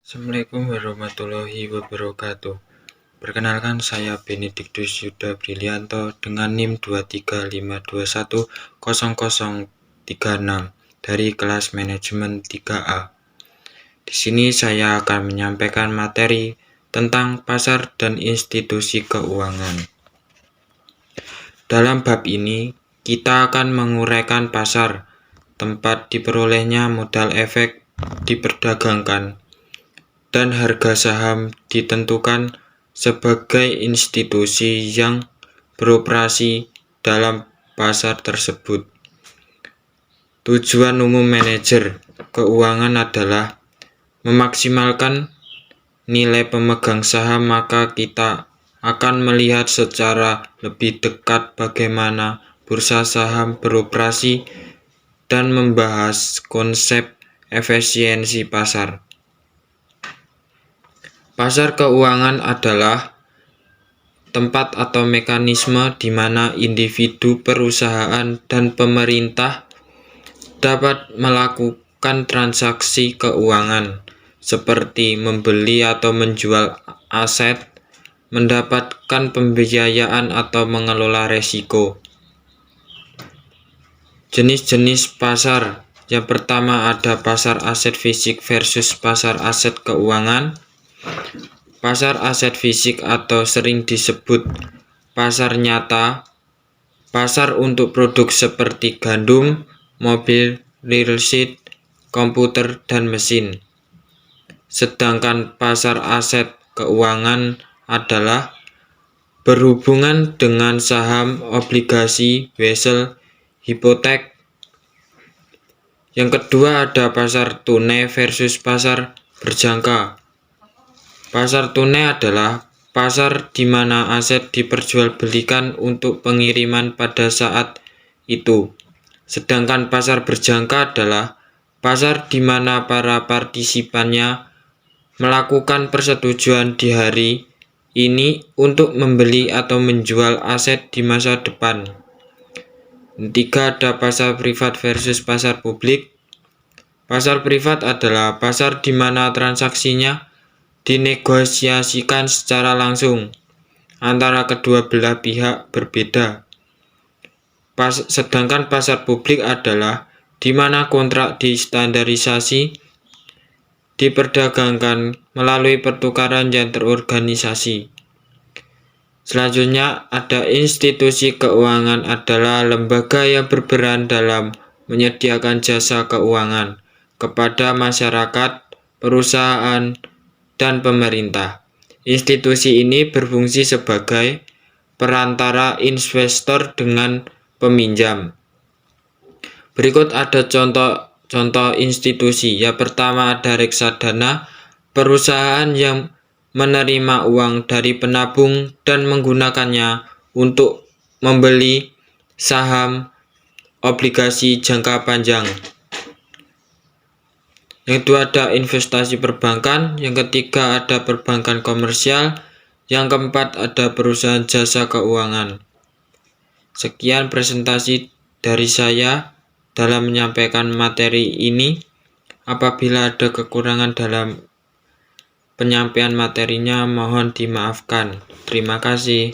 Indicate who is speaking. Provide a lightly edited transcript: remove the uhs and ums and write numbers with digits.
Speaker 1: Assalamualaikum warahmatullahi wabarakatuh. Perkenalkan, saya Benediktus Yuda Brilianto dengan NIM 235210036 dari kelas manajemen 3A. Di sini saya akan menyampaikan materi tentang pasar dan institusi keuangan. Dalam bab ini, kita akan menguraikan pasar, tempat diperolehnya modal efek diperdagangkan, dan harga saham ditentukan sebagai institusi yang beroperasi dalam pasar tersebut. Tujuan umum manajer keuangan adalah memaksimalkan nilai pemegang saham, maka kita akan melihat secara lebih dekat bagaimana bursa saham beroperasi dan membahas konsep efisiensi pasar. Pasar keuangan adalah tempat atau mekanisme di mana individu, perusahaan, dan pemerintah dapat melakukan transaksi keuangan seperti membeli atau menjual aset, mendapatkan pembiayaan, atau mengelola risiko. Jenis-jenis pasar. Yang pertama ada pasar aset fisik versus pasar aset keuangan. Pasar aset fisik atau sering disebut pasar nyata, pasar untuk produk seperti gandum, mobil, real estate, komputer, dan mesin. Sedangkan pasar aset keuangan adalah berhubungan dengan saham, obligasi, wesel, hipotek. Yang kedua ada pasar tunai versus pasar berjangka. Pasar tunai adalah pasar di mana aset diperjualbelikan untuk pengiriman pada saat itu. Sedangkan pasar berjangka adalah pasar di mana para partisipannya melakukan persetujuan di hari ini untuk membeli atau menjual aset di masa depan. Ketiga ada pasar privat versus pasar publik. Pasar privat adalah pasar di mana transaksinya dinegosiasikan secara langsung antara kedua belah pihak berbeda. Sedangkan pasar publik adalah di mana kontrak distandarisasi diperdagangkan melalui pertukaran yang terorganisasi. Selanjutnya ada institusi keuangan adalah lembaga yang berperan dalam menyediakan jasa keuangan kepada masyarakat, perusahaan, dan pemerintah. Institusi ini berfungsi sebagai perantara investor dengan peminjam. Berikut ada contoh institusi. Yang pertama ada reksadana, perusahaan yang menerima uang dari penabung dan menggunakannya untuk membeli saham, obligasi jangka panjang. Yang kedua ada investasi perbankan, yang ketiga ada perbankan komersial, yang keempat ada perusahaan jasa keuangan. Sekian presentasi dari saya dalam menyampaikan materi ini. Apabila ada kekurangan dalam penyampaian materinya, mohon dimaafkan. Terima kasih.